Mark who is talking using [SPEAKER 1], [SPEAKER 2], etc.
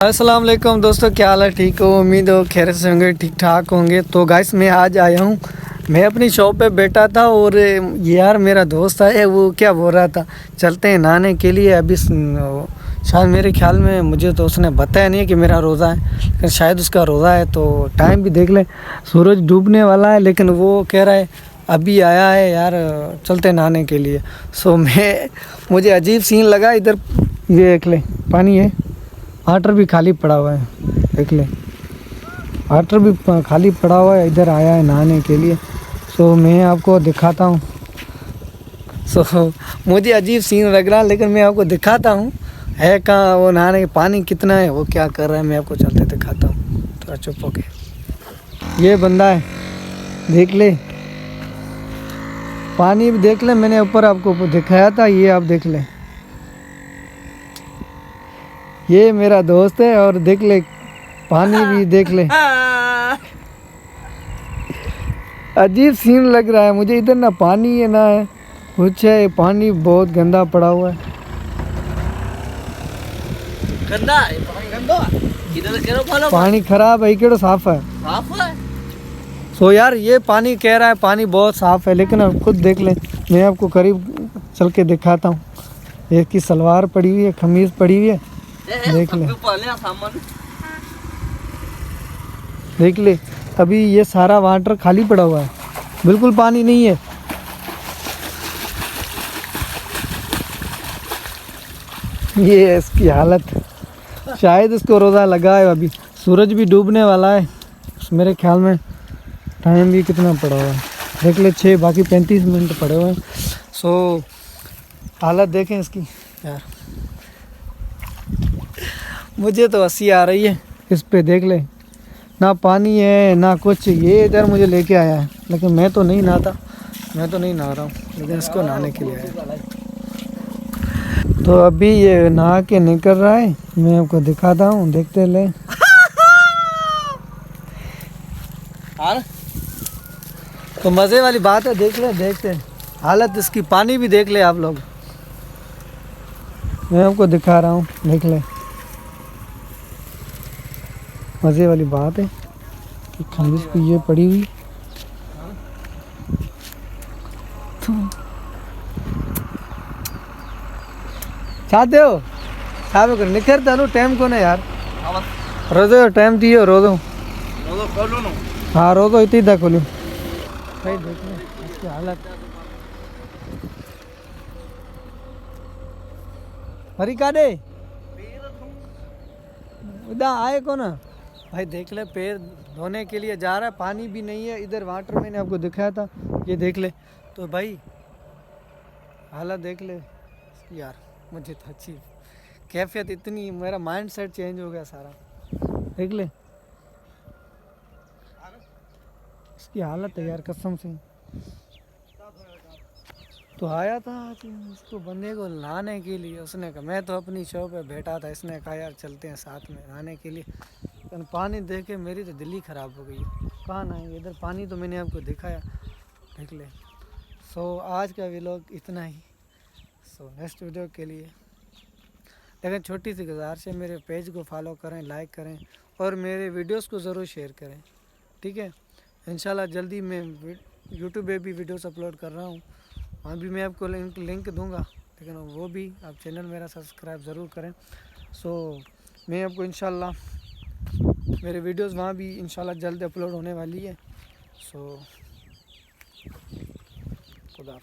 [SPEAKER 1] अस्सलाम वालेकुम दोस्तों, क्या हाल है? ठीक हो? उम्मीद हो खैर से होंगे, ठीक ठाक होंगे। तो गाइस मैं आज आया हूँ, मैं अपनी शॉप पे बैठा था और यार मेरा दोस्त है वो क्या बोल रहा था चलते हैं नहाने के लिए। अभी शायद मेरे ख्याल में, मुझे तो उसने बताया नहीं कि मेरा रोज़ा है, लेकिन शायद उसका रोज़ा है। तो टाइम भी देख ले, सूरज डूबने वाला है, लेकिन वो कह रहा है अभी आया है यार चलते नहाने के लिए। मुझे अजीब सीन लगा इधर। ये देख ले पानी है, वाटर भी खाली पड़ा हुआ है, देख ले वाटर भी खाली पड़ा हुआ है। इधर आया है नहाने के लिए। सो मैं आपको दिखाता हूँ। मुझे अजीब सीन लग रहा है, लेकिन मैं आपको दिखाता हूँ है कहाँ वो नहाने, पानी कितना है, वो क्या कर रहा है, मैं आपको चलते दिखाता हूँ। थोड़ा चुप हो के, ये बंदा है देख ले, पानी भी देख ले, मैंने ऊपर आपको दिखाया था, ये आप देख ले, ये मेरा दोस्त है। और देख ले पानी भी देख ले, अजीब सीन लग रहा है मुझे। इधर ना पानी है ना है कुछ है, पानी बहुत गंदा पड़ा हुआ है।
[SPEAKER 2] गंदा है गंदा इधर केरो फॉलो
[SPEAKER 1] पानी खराब है, केड़ो साफ है?
[SPEAKER 2] साफ है।
[SPEAKER 1] सो यार ये पानी कह रहा है पानी बहुत साफ है, लेकिन अब खुद देख ले, मैं आपको करीब चल के दिखाता हूँ। एक की सलवार पड़ी हुई है, खमीज पड़ी हुई है, देख ले देख ले। अभी ये सारा वाटर खाली पड़ा हुआ है, बिल्कुल पानी नहीं है। ये है इसकी हालत, शायद इसको रोज़ा लगा है। अभी सूरज भी डूबने वाला है मेरे ख्याल में। टाइम भी कितना पड़ा हुआ है देख ले, 6 बाकी 35 मिनट पड़े हुए हैं। सो हालत देखें इसकी यार, मुझे तो हंसी आ रही है इस पे। देख ले ना पानी है ना कुछ। ये इधर मुझे लेके आया है, लेकिन मैं तो नहीं नहाता, मैं तो नहीं नहा रहा हूँ, लेकिन इसको नहाने के लिए आया। तो अभी ये नहा के निकल रहा है, मैं आपको दिखाता हूँ, देखते ले। तो मज़े वाली बात है, देख ले, देखते हालत इसकी, पानी भी देख ले आप लोग, मैं आपको दिखा रहा हूँ, देख ले। मज़े वाली बात है कि खमीज पे ये पड़ी हुई। चाहते हो साहब कर निखरता नो टाइम को ना यार, रोजो टाइम दियो रोजो
[SPEAKER 2] खोलो ना।
[SPEAKER 1] हाँ रोजो इतनी तक खोलो भाई। देख ले इसकी हालत, हरी काडे उदा आए को ना भाई। देख ले पैर धोने के लिए जा रहा है, पानी भी नहीं है इधर। वाटर मैंने आपको दिखाया था, ये देख ले। तो भाई हालत देख ले यार, मुझे तो अच्छी कैफियत इतनी, मेरा माइंड सेट चेंज हो गया सारा, देख ले इसकी हालत है यार कसम से। तो आया था इसको बंदे को नहाने के लिए, उसने कहा, मैं तो अपनी शॉप पे बैठा था, इसने कहा यार चलते हैं साथ में नहाने के लिए। लेकिन पानी देख के मेरी तो दिल ही ख़राब हो गई, कहाँ नहाएंगे इधर पानी, तो मैंने आपको दिखाया, देख ले। सो आज का व्लॉग इतना ही। सो नेक्स्ट वीडियो के लिए, लेकिन छोटी सी गुजारिश है, मेरे पेज को फॉलो करें, लाइक करें और मेरे वीडियोस को ज़रूर शेयर करें, ठीक है। इंशाल्लाह जल्दी मैं यूट्यूब पे भी वीडियोस अपलोड कर रहा हूँ, वहाँ भी मैं आपको लिंक दूंगा, लेकिन वो भी आप चैनल मेरा सब्सक्राइब ज़रूर करें। सो मैं आपको इंशाल्लाह मेरे वीडियोस वहाँ भी इंशाल्लाह जल्द अपलोड होने वाली है। सो खुदा।